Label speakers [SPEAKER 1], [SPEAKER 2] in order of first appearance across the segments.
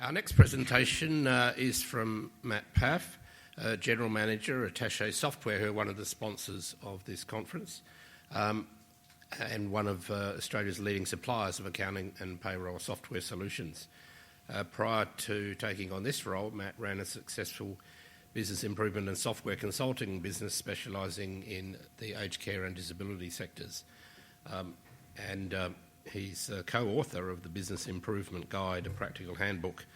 [SPEAKER 1] Our next presentation is from Matt Paff, General Manager, Attaché Software, who are one of the sponsors of this conference, and one of Australia's leading suppliers of accounting and payroll software solutions. Prior to taking on this role, Matt ran a successful business improvement and software consulting business specialising in the aged care and disability sectors. He's a co-author of the Business Improvement Guide, a practical handbook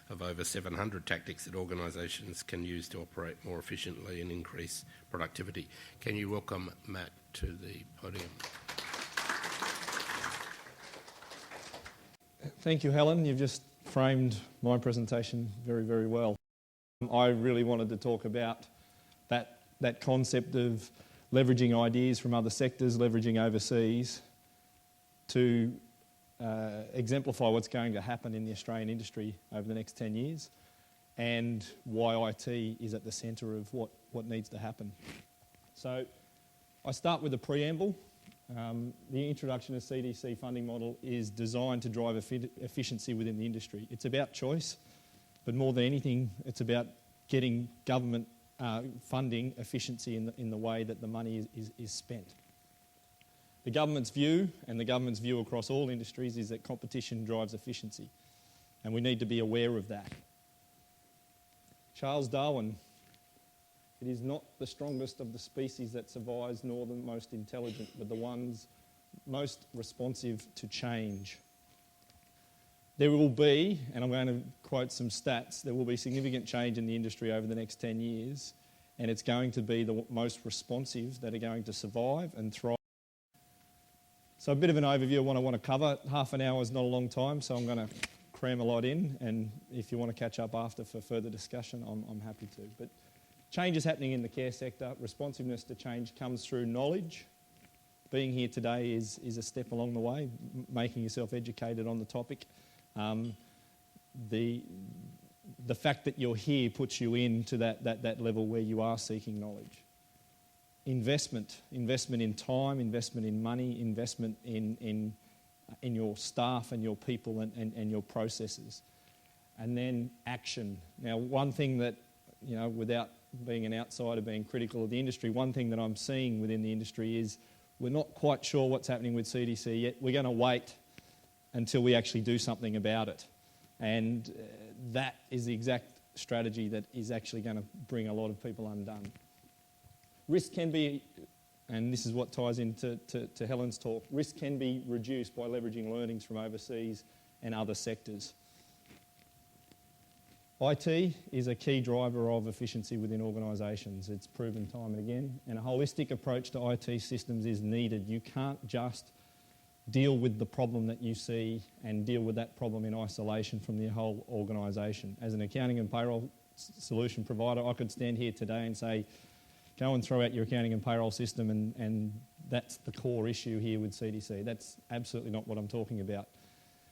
[SPEAKER 1] of over 700 tactics that organisations can use to operate more efficiently and increase productivity. Can you welcome Matt to the podium?
[SPEAKER 2] Thank you, Helen. You've just framed my presentation very, very well. I really wanted to talk about that concept of leveraging ideas from other sectors, leveraging overseas, to exemplify what's going to happen in the Australian industry over the next 10 years and why IT is at the centre of what needs to happen. So I start with a preamble. The introduction of CDC funding model is designed to drive efficiency within the industry. It's about choice, but more than anything, it's about getting government funding efficiency in the way that the money is spent. The government's view, and the government's view across all industries, is that competition drives efficiency, and we need to be aware of that. Charles Darwin: it is not the strongest of the species that survives, nor the most intelligent, but the ones most responsive to change. There will be, and I'm going to quote some stats, there will be significant change in the industry over the next 10 years, and it's going to be the most responsive that are going to survive and thrive. So a bit of an overview of what I want to cover. Half an hour is not a long time, so I'm going to cram a lot in, and if you want to catch up after for further discussion, I'm happy to. But change is happening in the care sector. Responsiveness to change comes through knowledge. Being here today is a step along the way, making yourself educated on the topic. The fact that you're here puts you into that level where you are seeking knowledge. Investment in time, investment in money, investment in your staff and your people and your processes. And then action. Now, one thing that, without being an outsider, being critical of the industry, one thing that I'm seeing within the industry is we're not quite sure what's happening with CDC yet. We're going to wait until we actually do something about it. And that is the exact strategy that is actually going to bring a lot of people undone. Risk can be, and this is what ties into Helen's talk, risk can be reduced by leveraging learnings from overseas and other sectors. IT is a key driver of efficiency within organisations. It's proven time and again, and a holistic approach to IT systems is needed. You can't just deal with the problem that you see and deal with that problem in isolation from the whole organisation. As an accounting and payroll solution provider, I could stand here today and say, go and throw out your accounting and payroll system and that's the core issue here with CDC. That's absolutely not what I'm talking about.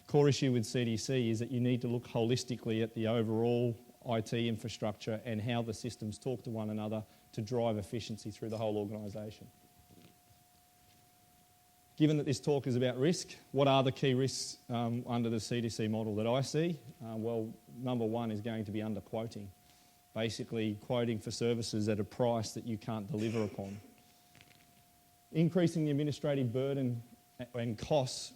[SPEAKER 2] Core issue with CDC is that you need to look holistically at the overall IT infrastructure and how the systems talk to one another to drive efficiency through the whole organisation. Given that this talk is about risk, what are the key risks under the CDC model that I see? Well, number one is going to be underquoting. Basically quoting for services at a price that you can't deliver upon. Increasing the administrative burden and costs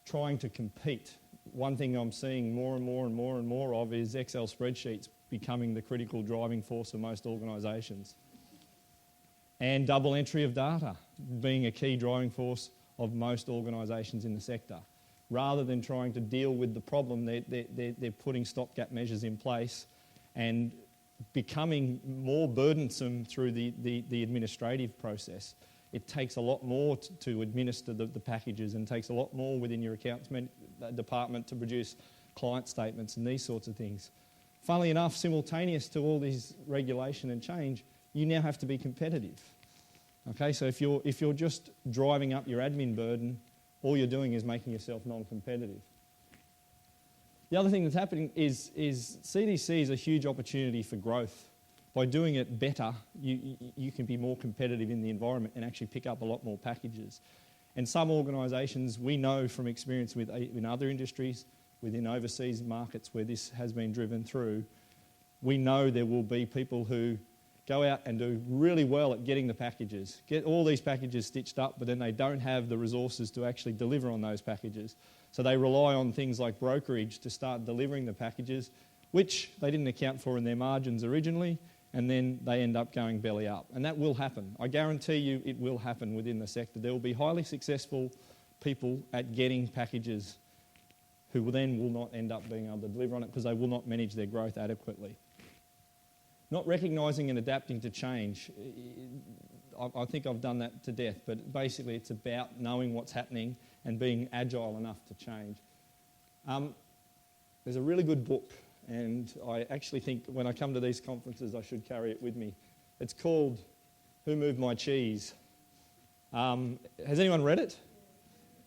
[SPEAKER 2] trying to compete. One thing I'm seeing more and more of is Excel spreadsheets becoming the critical driving force of most organisations. And double entry of data being a key driving force of most organisations in the sector. Rather than trying to deal with the problem, they're putting stopgap measures in place and becoming more burdensome through the administrative process. It takes a lot more to administer the packages and takes a lot more within your accounts department to produce client statements and these sorts of things. Funnily enough, simultaneous to all this regulation and change, you now have to be competitive. Okay, so if you're just driving up your admin burden, all you're doing is making yourself non-competitive. The other thing that's happening is CDC is a huge opportunity for growth. By doing it better, you can be more competitive in the environment and actually pick up a lot more packages. And some organisations, we know from experience in other industries, within overseas markets where this has been driven through, we know there will be people who go out and do really well at getting the packages, get all these packages stitched up, but then they don't have the resources to actually deliver on those packages. So they rely on things like brokerage to start delivering the packages, which they didn't account for in their margins originally, and then they end up going belly up. And that will happen. I guarantee you it will happen within the sector. There will be highly successful people at getting packages who will not end up being able to deliver on it because they will not manage their growth adequately. Not recognising and adapting to change. I think I've done that to death, but basically it's about knowing what's happening and being agile enough to change. There's a really good book, and I actually think when I come to these conferences I should carry it with me. It's called Who Moved My Cheese? Has anyone read it?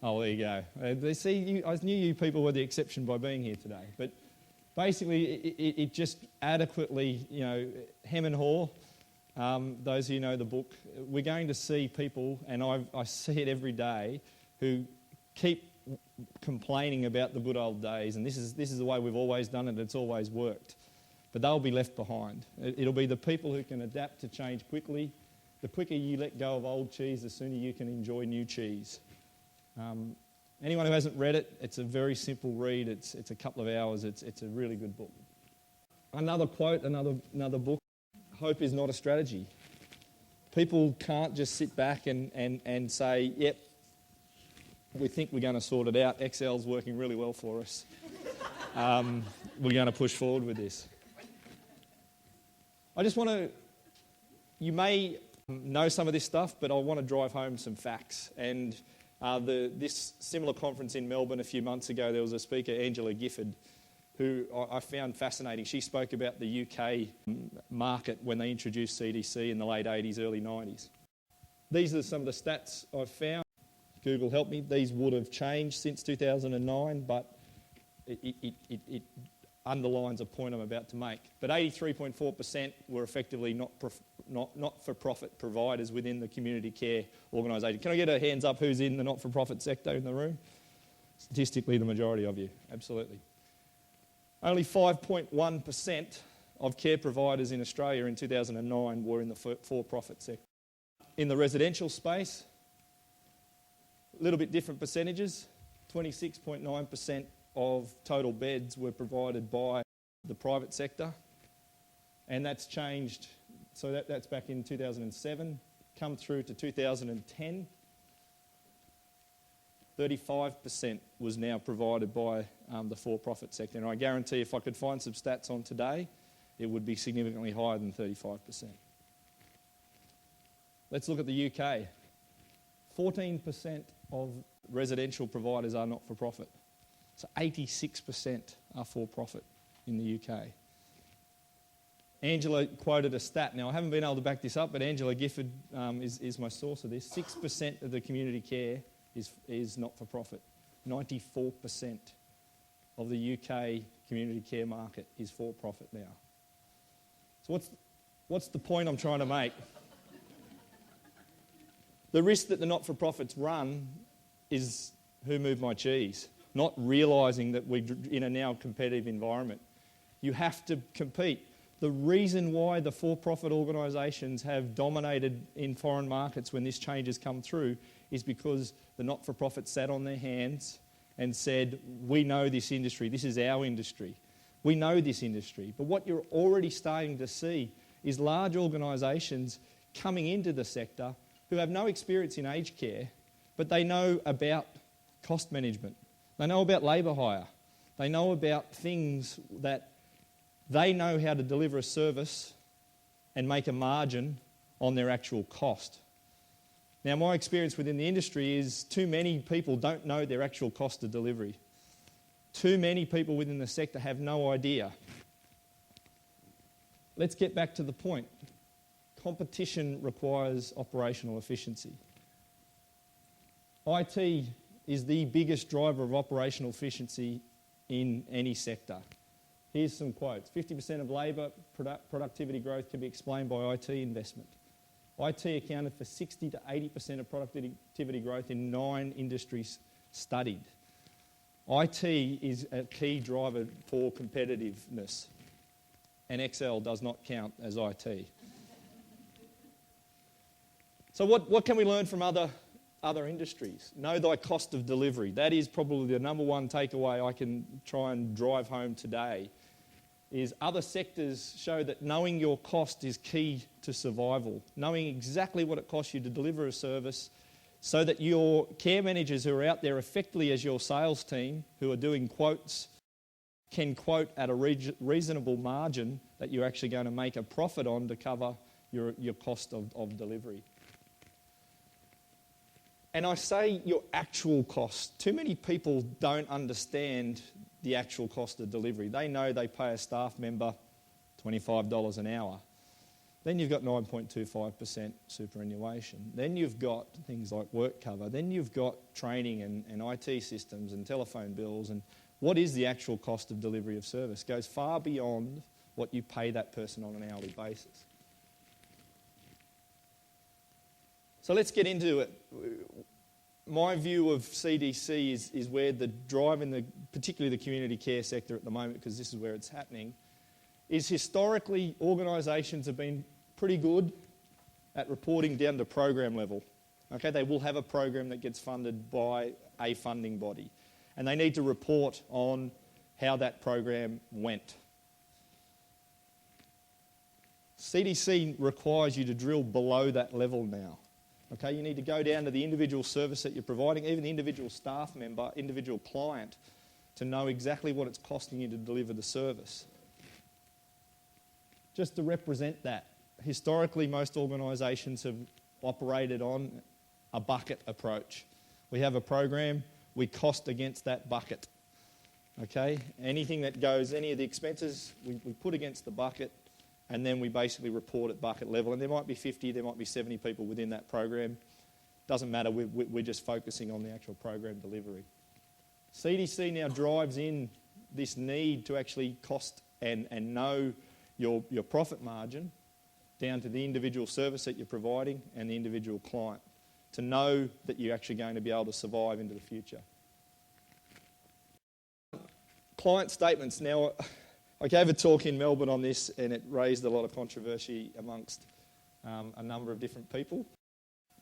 [SPEAKER 2] Oh, there you go. I knew you people were the exception by being here today, but basically, it just adequately, hem and haw. Those of you who know the book, we're going to see people, and I see it every day, who keep complaining about the good old days, and this is the way we've always done it. It's always worked, but they'll be left behind. It'll be the people who can adapt to change quickly. The quicker you let go of old cheese, the sooner you can enjoy new cheese. Anyone who hasn't read it, it's a very simple read. It's a couple of hours. It's a really good book. Another quote, another book. Hope is not a strategy. People can't just sit back and say, yep, we think we're going to sort it out. Excel's working really well for us. We're going to push forward with this. I just want to, you may know some of this stuff, but I want to drive home some facts. And this similar conference in Melbourne a few months ago, there was a speaker, Angela Gifford, who I found fascinating. She spoke about the UK market when they introduced CDC in the late 80s, early 90s. These are some of the stats I've found. Google help me. These would have changed since 2009, but it underlines a point I'm about to make. But 83.4% were effectively not-for-profit providers within the community care organisation. Can I get a hands up who's in the not-for-profit sector in the room? Statistically, the majority of you, absolutely. Only 5.1% of care providers in Australia in 2009 were in the for-profit sector. In the residential space, a little bit different percentages. 26.9% of total beds were provided by the private sector, and that's changed. So that's back in 2007, come through to 2010. 35% was now provided by the for-profit sector, and I guarantee if I could find some stats on today, it would be significantly higher than 35%. Let's look at the UK. 14% of residential providers are not-for-profit. So 86% are for-profit in the UK. Angela quoted a stat. Now, I haven't been able to back this up, but Angela Gifford is my source of this. 6% of the community care is not-for-profit. 94% of the UK community care market is for-profit now. So what's the point I'm trying to make? The risk that the not-for-profits run is who moved my cheese, not realising that we're in a now competitive environment. You have to compete. The reason why the for-profit organisations have dominated in foreign markets when this change has come through is because the not-for-profits sat on their hands and said, we know this industry, this is our industry. We know this industry. But what you're already starting to see is large organisations coming into the sector who have no experience in aged care, but they know about cost management. They know about labour hire. They know about things that they know how to deliver a service and make a margin on their actual cost. Now, my experience within the industry is too many people don't know their actual cost of delivery. Too many people within the sector have no idea. Let's get back to the point. Competition requires operational efficiency. IT is the biggest driver of operational efficiency in any sector. Here's some quotes. 50% of labour productivity growth can be explained by IT investment. IT accounted for 60 to 80% of productivity growth in 9 industries studied. IT is a key driver for competitiveness, and Excel does not count as IT. So what can we learn from other industries? Know thy cost of delivery. That is probably the number one takeaway I can try and drive home today, is other sectors show that knowing your cost is key to survival. Knowing exactly what it costs you to deliver a service so that your care managers who are out there effectively as your sales team who are doing quotes can quote at a reasonable margin that you're actually going to make a profit on to cover your cost of delivery. And I say your actual cost. Too many people don't understand the actual cost of delivery. They know they pay a staff member $25 an hour. Then you've got 9.25% superannuation. Then you've got things like work cover. Then you've got training and IT systems and telephone bills. And what is the actual cost of delivery of service? It goes far beyond what you pay that person on an hourly basis. So let's get into it. My view of CDC is where the drive in particularly the community care sector at the moment, because this is where it's happening, is historically organisations have been pretty good at reporting down to program level. Okay, they will have a program that gets funded by a funding body, and they need to report on how that program went. CDC requires you to drill below that level now. Okay, you need to go down to the individual service that you're providing, even the individual staff member, individual client, to know exactly what it's costing you to deliver the service. Just to represent that, historically most organisations have operated on a bucket approach. We have a program, we cost against that bucket. Okay, anything that goes, any of the expenses, we put against the bucket, and then we basically report at bucket level. And there might be 50, there might be 70 people within that program. Doesn't matter, we're just focusing on the actual program delivery. CDC now drives in this need to actually cost and know your profit margin down to the individual service that you're providing and the individual client, to know that you're actually going to be able to survive into the future. Client statements. Now, I gave a talk in Melbourne on this and it raised a lot of controversy amongst a number of different people.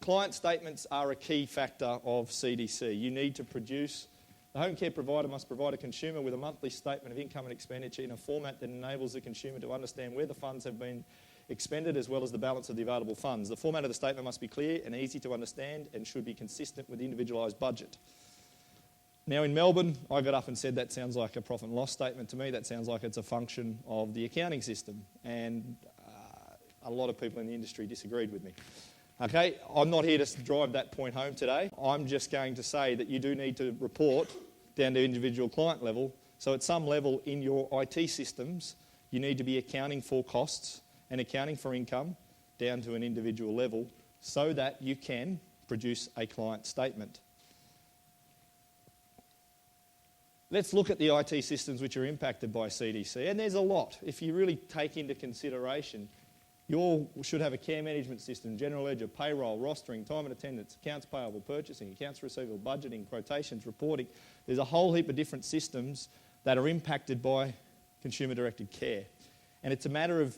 [SPEAKER 2] Client statements are a key factor of CDC. You need to produce, the home care provider must provide a consumer with a monthly statement of income and expenditure in a format that enables the consumer to understand where the funds have been expended as well as the balance of the available funds. The format of the statement must be clear and easy to understand and should be consistent with the individualised budget. Now in Melbourne, I got up and said that sounds like a profit and loss statement to me. That sounds like it's a function of the accounting system. And a lot of people in the industry disagreed with me. Okay, I'm not here to drive that point home today. I'm just going to say that you do need to report down to individual client level. So at some level in your IT systems, you need to be accounting for costs and accounting for income down to an individual level so that you can produce a client statement. Let's look at the IT systems which are impacted by CDC, and there's a lot. If you really take into consideration, you all should have a care management system, general ledger, payroll, rostering, time and attendance, accounts payable, purchasing, accounts receivable, budgeting, quotations, reporting. There's a whole heap of different systems that are impacted by consumer-directed care. And it's a matter of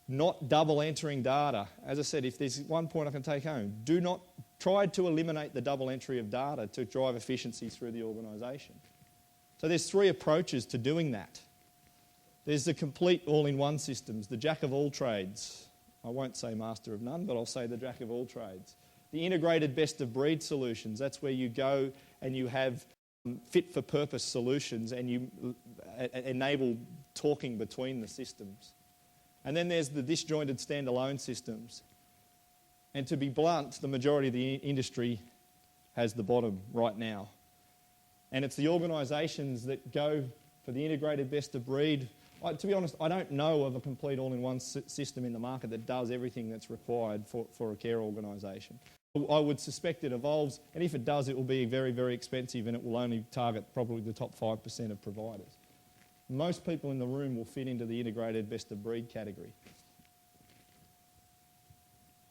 [SPEAKER 2] not double entering data. As I said, if there's one point I can take home, do not try to eliminate the double entry of data to drive efficiency through the organisation. So there's three approaches to doing that. There's the complete all-in-one systems, the jack of all trades. I won't say master of none, but I'll say the jack of all trades. The integrated best-of-breed solutions, that's where you go and you have fit-for-purpose solutions and you enable talking between the systems. And then there's the disjointed standalone systems. And to be blunt, the majority of the industry has the bottom right now. And it's the organisations that go for the integrated best-of-breed. To be honest, I don't know of a complete all-in-one system in the market that does everything that's required for a care organisation. I would suspect it evolves, and if it does, it will be very, very expensive and it will only target probably the top 5% of providers. Most people in the room will fit into the integrated best-of-breed category.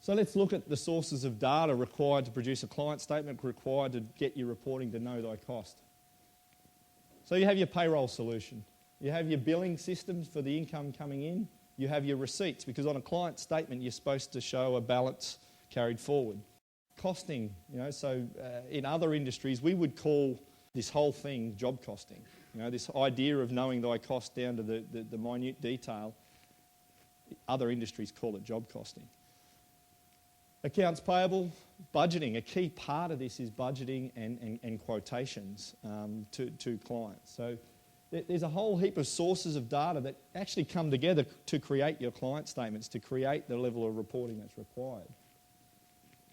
[SPEAKER 2] So let's look at the sources of data required to produce a client statement, required to get your reporting to know thy cost. So you have your payroll solution. You have your billing systems for the income coming in. You have your receipts, because on a client statement, you're supposed to show a balance carried forward. Costing, so in other industries, we would call this whole thing job costing. This idea of knowing thy cost down to the minute detail, other industries call it job costing. Accounts payable, budgeting. A key part of this is budgeting and quotations to clients. So there's a whole heap of sources of data that actually come together to create your client statements, to create the level of reporting that's required.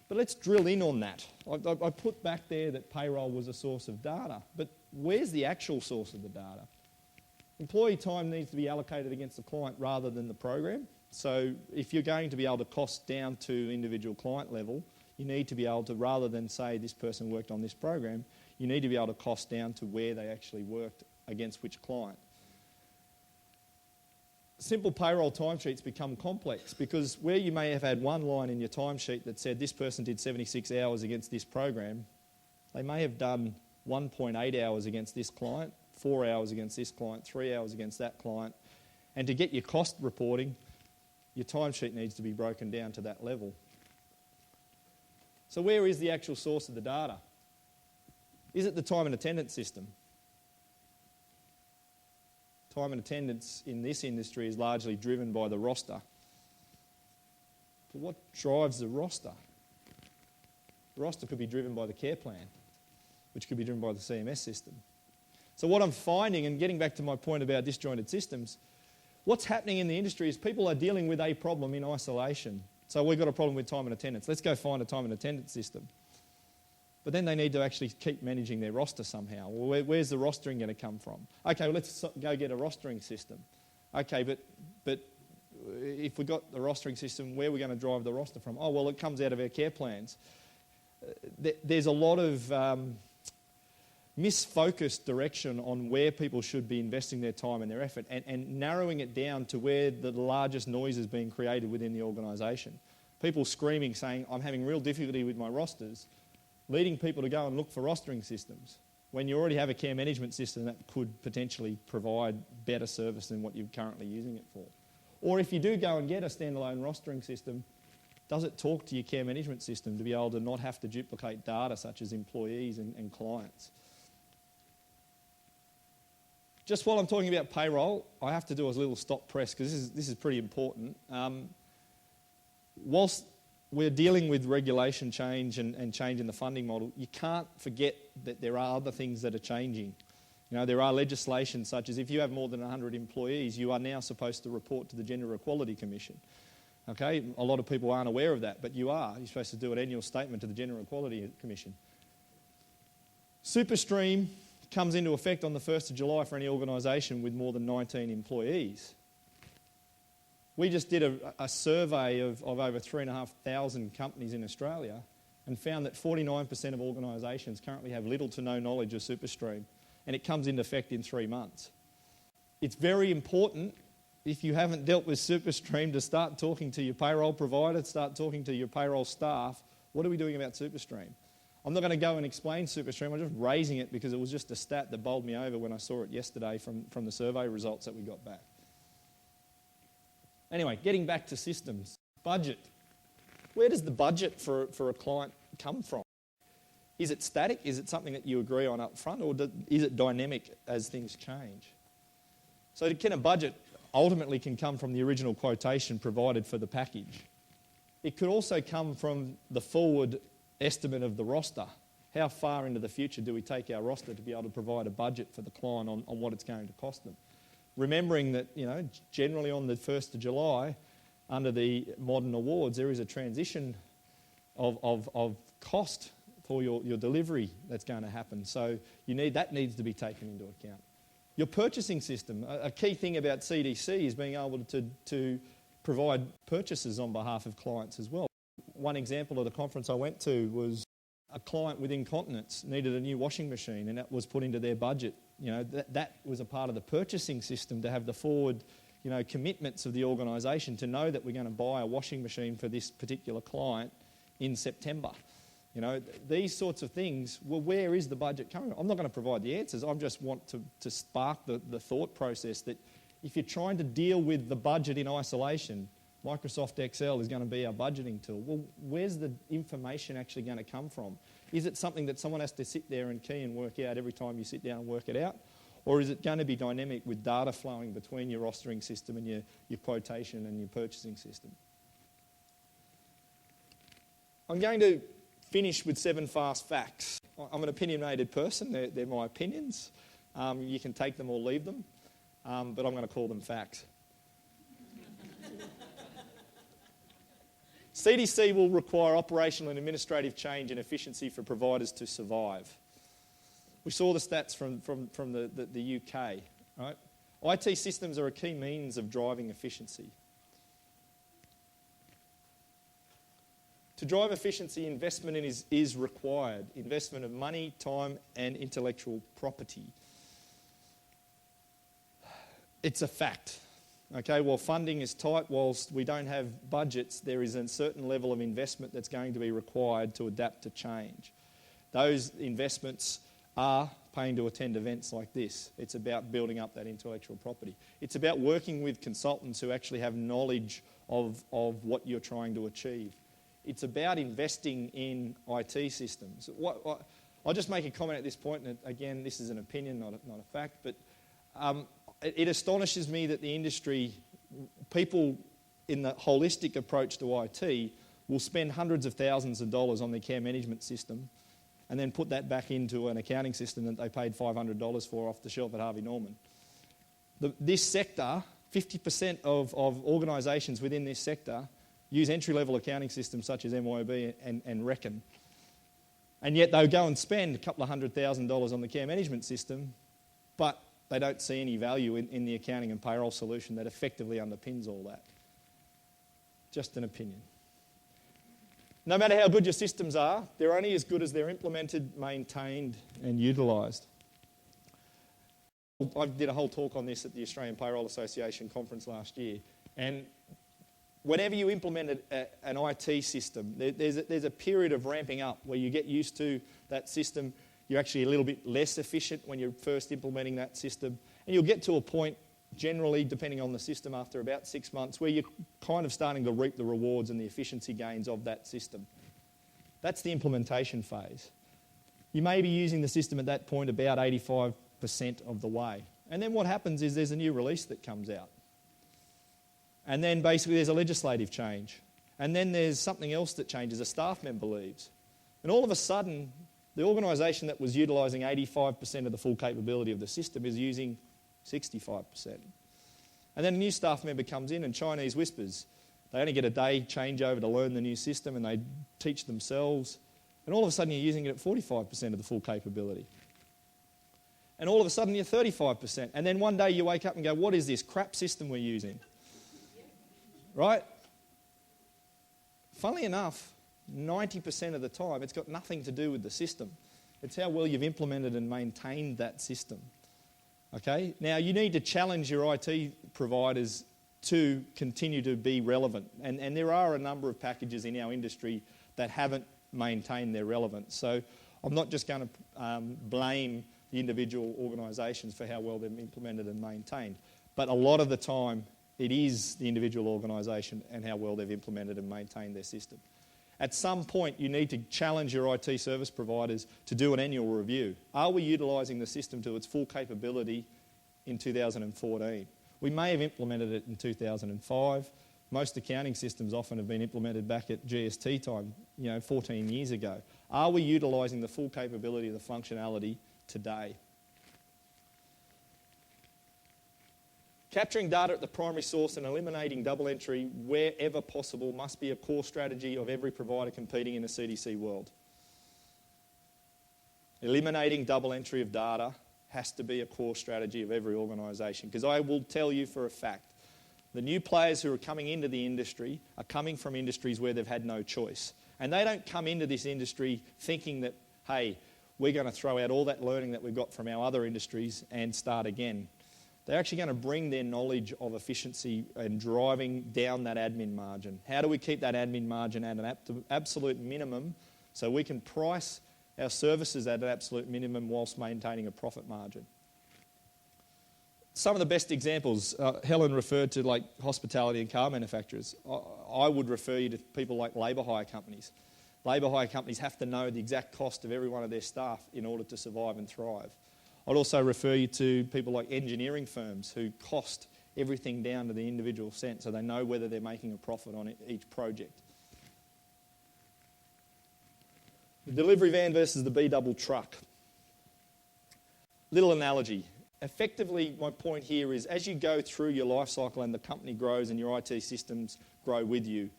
[SPEAKER 2] But let's drill in on that. I put back there that payroll was a source of data, but where's the actual source of the data? Employee time needs to be allocated against the client rather than the program. So if you're going to be able to cost down to individual client level, you need to be able to, rather than say this person worked on this program, you need to be able to cost down to where they actually worked against which client. Simple payroll timesheets become complex because where you may have had one line in your timesheet that said this person did 76 hours against this program, they may have done 1.8 hours against this client, 4 hours against this client, 3 hours against that client. And to get your cost reporting, your timesheet needs to be broken down to that level. So where is the actual source of the data? Is it the time and attendance system? Time and attendance in this industry is largely driven by the roster. But what drives the roster? The roster could be driven by the care plan, which could be driven by the CMS system. So what I'm finding, and getting back to my point about disjointed systems, what's happening in the industry is people are dealing with a problem in isolation. So we've got a problem with time and attendance. Let's go find a time and attendance system. But then they need to actually keep managing their roster somehow. Well, where's the rostering going to come from? Okay, well, let's go get a rostering system. Okay, but if we've got the rostering system, where are we going to drive the roster from? Oh, well, it comes out of our care plans. There's a lot of misfocused direction on where people should be investing their time and their effort and narrowing it down to where the largest noise is being created within the organisation. People screaming, saying, I'm having real difficulty with my rosters, leading people to go and look for rostering systems when you already have a care management system that could potentially provide better service than what you're currently using it for. Or if you do go and get a standalone rostering system, does it talk to your care management system to be able to not have to duplicate data such as employees and clients? Just while I'm talking about payroll, I have to do a little stop press because this is pretty important. Whilst we're dealing with regulation change and change in the funding model, you can't forget that there are other things that are changing. There are legislation such as if you have more than 100 employees, you are now supposed to report to the Gender Equality Commission. Okay, a lot of people aren't aware of that, but you are. You're supposed to do an annual statement to the Gender Equality Commission. Superstream comes into effect on the 1st of July for any organisation with more than 19 employees. We just did a survey of over 3,500 companies in Australia and found that 49% of organisations currently have little to no knowledge of Superstream, and it comes into effect in 3 months. It's very important, if you haven't dealt with Superstream, to start talking to your payroll provider, start talking to your payroll staff. What are we doing about Superstream? I'm not going to go and explain Superstream, I'm just raising it because it was just a stat that bowled me over when I saw it yesterday from the survey results that we got back. Anyway, getting back to systems. Budget. Where does the budget for a client come from? Is it static? Is it something that you agree on up front, or is it dynamic as things change? So a budget ultimately can come from the original quotation provided for the package. It could also come from the forward estimate of the roster. How far into the future do we take our roster to be able to provide a budget for the client on what it's going to cost them? Remembering that, generally on the 1st of July, under the modern awards, there is a transition of cost for your delivery that's going to happen. So that needs to be taken into account. Your purchasing system. A key thing about CDC is being able to provide purchases on behalf of clients as well. One example of the conference I went to was a client with incontinence needed a new washing machine, and that was put into their budget. That was a part of the purchasing system to have the forward, commitments of the organisation to know that we're going to buy a washing machine for this particular client in September. You know, these sorts of things, well, where is the budget coming from? I'm not going to provide the answers. I just want to spark the thought process that if you're trying to deal with the budget in isolation, Microsoft Excel is going to be our budgeting tool. Well, where's the information actually going to come from? Is it something that someone has to sit there and key and work out every time you sit down and work it out? Or is it going to be dynamic with data flowing between your rostering system and your quotation and your purchasing system? I'm going to finish with 7 fast facts. I'm an opinionated person. They're my opinions. You can take them or leave them, but I'm going to call them facts. CDC will require operational and administrative change and efficiency for providers to survive. We saw the stats from the UK. Right? IT systems are a key means of driving efficiency. To drive efficiency, investment is required. Investment of money, time, and intellectual property. It's a fact. Okay, while funding is tight, whilst we don't have budgets, there is a certain level of investment that's going to be required to adapt to change. Those investments are paying to attend events like this. It's about building up that intellectual property. It's about working with consultants who actually have knowledge of what you're trying to achieve. It's about investing in IT systems. I'll just make a comment at this point, and again, this is an opinion, not a fact, but it astonishes me that the industry, people in the holistic approach to IT, will spend hundreds of thousands of dollars on their care management system and then put that back into an accounting system that they paid $500 for off the shelf at Harvey Norman. This sector, 50% of organisations within this sector use entry-level accounting systems such as MYOB and Reckon. And yet they'll go and spend a couple of $100,000 on the care management system, but they don't see any value in the accounting and payroll solution that effectively underpins all that. Just an opinion. No matter how good your systems are, they're only as good as they're implemented, maintained and utilised. I did a whole talk on this at the Australian Payroll Association conference last year, and whenever you implement an IT system, there's a period of ramping up where you get used to that system. You're actually a little bit less efficient when you're first implementing that system. And you'll get to a point, generally, depending on the system, after about 6 months, where you're kind of starting to reap the rewards and the efficiency gains of that system. That's the implementation phase. You may be using the system at that point about 85% of the way. And then what happens is there's a new release that comes out. And then basically there's a legislative change. And then there's something else that changes, a staff member leaves. And all of a sudden, the organisation that was utilising 85% of the full capability of the system is using 65%. And then a new staff member comes in and Chinese whispers. They only get a day changeover to learn the new system and they teach themselves. And all of a sudden you're using it at 45% of the full capability. And all of a sudden you're 35%. And then one day you wake up and go, what is this crap system we're using? Right? Funnily enough, 90% of the time, it's got nothing to do with the system. It's how well you've implemented and maintained that system. Okay? Now, you need to challenge your IT providers to continue to be relevant. And there are a number of packages in our industry that haven't maintained their relevance. So I'm not just going to blame the individual organisations for how well they've implemented and maintained. But a lot of the time, it is the individual organisation and how well they've implemented and maintained their system. At some point, you need to challenge your IT service providers to do an annual review. Are we utilising the system to its full capability in 2014? We may have implemented it in 2005. Most accounting systems often have been implemented back at GST time, 14 years ago. Are we utilising the full capability of the functionality today? Capturing data at the primary source and eliminating double entry wherever possible must be a core strategy of every provider competing in the CDC world. Eliminating double entry of data has to be a core strategy of every organisation, because I will tell you for a fact, the new players who are coming into the industry are coming from industries where they've had no choice. And they don't come into this industry thinking that, hey, we're going to throw out all that learning that we've got from our other industries and start again. They're actually going to bring their knowledge of efficiency and driving down that admin margin. How do we keep that admin margin at an absolute minimum So we can price our services at an absolute minimum whilst maintaining a profit margin. Some of the best examples, Helen referred to like hospitality and car manufacturers. I would refer you to people like labour hire companies. Labour hire companies have to know the exact cost of every one of their staff in order to survive and thrive. I'd also refer you to people like engineering firms who cost everything down to the individual cent so they know whether they're making a profit on each project. The delivery van versus the B-double truck. Little analogy. Effectively, my point here is as you go through your life cycle and the company grows and your IT systems grow with you,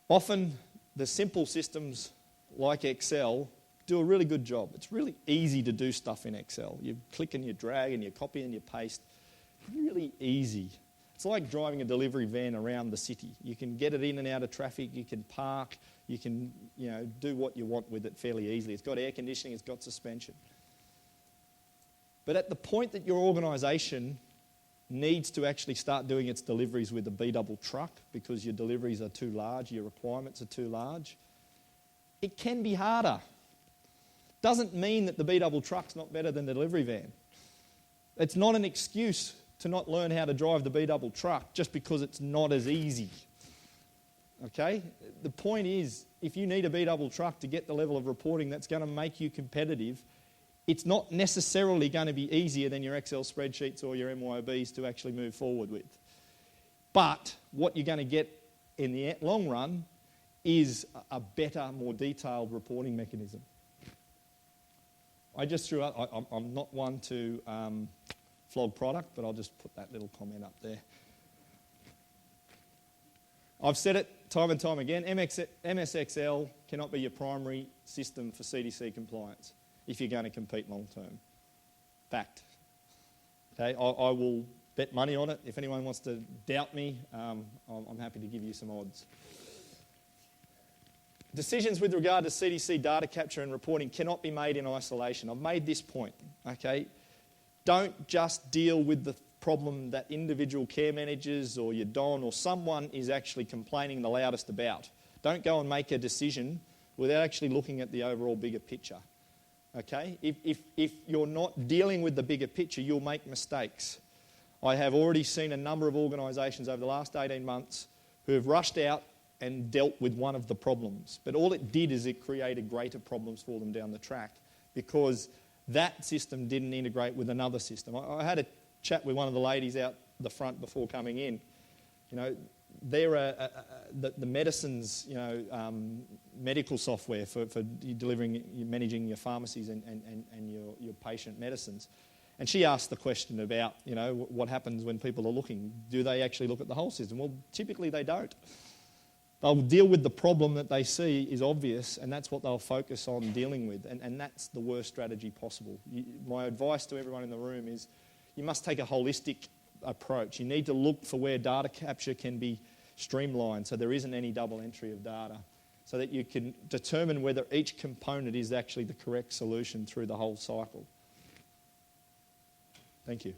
[SPEAKER 2] often the simple systems like Excel do a really good job. It's really easy to do stuff in Excel. You click and you drag and you copy and you paste. Really easy. It's like driving a delivery van around the city. You can get it in and out of traffic, you can park, you can do what you want with it fairly easily. It's got air conditioning, it's got suspension. But at the point that your organisation needs to actually start doing its deliveries with a B-double truck because your deliveries are too large, your requirements are too large, it can be harder. Doesn't mean that the B-double truck's not better than the delivery van. It's not an excuse to not learn how to drive the B-double truck just because it's not as easy. Okay? The point is, if you need a B-double truck to get the level of reporting that's going to make you competitive, it's not necessarily going to be easier than your Excel spreadsheets or your MYOBs to actually move forward with. But what you're going to get in the long run is a better, more detailed reporting mechanism. I just threw out, I'm not one to flog product, but I'll just put that little comment up there. I've said it time and time again, MSXL cannot be your primary system for CDC compliance if you're going to compete long term. Fact. Okay, I will bet money on it. If anyone wants to doubt me, I'm happy to give you some odds. Decisions with regard to CDC data capture and reporting cannot be made in isolation. I've made this point, okay? Don't just deal with the problem that individual care managers or your Don or someone is actually complaining the loudest about. Don't go and make a decision without actually looking at the overall bigger picture, okay? If you're not dealing with the bigger picture, you'll make mistakes. I have already seen a number of organisations over the last 18 months who have rushed out and dealt with one of the problems. But all it did is it created greater problems for them down the track because that system didn't integrate with another system. I had a chat with one of the ladies out the front before coming in. You know, they're the medicines, medical software for delivering, managing your pharmacies and your patient medicines. And she asked the question about, what happens when people are looking. Do they actually look at the whole system? Well, typically they don't. They'll deal with the problem that they see is obvious, and that's what they'll focus on dealing with, and that's the worst strategy possible. My advice to everyone in the room is you must take a holistic approach. You need to look for where data capture can be streamlined so there isn't any double entry of data, so that you can determine whether each component is actually the correct solution through the whole cycle. Thank you.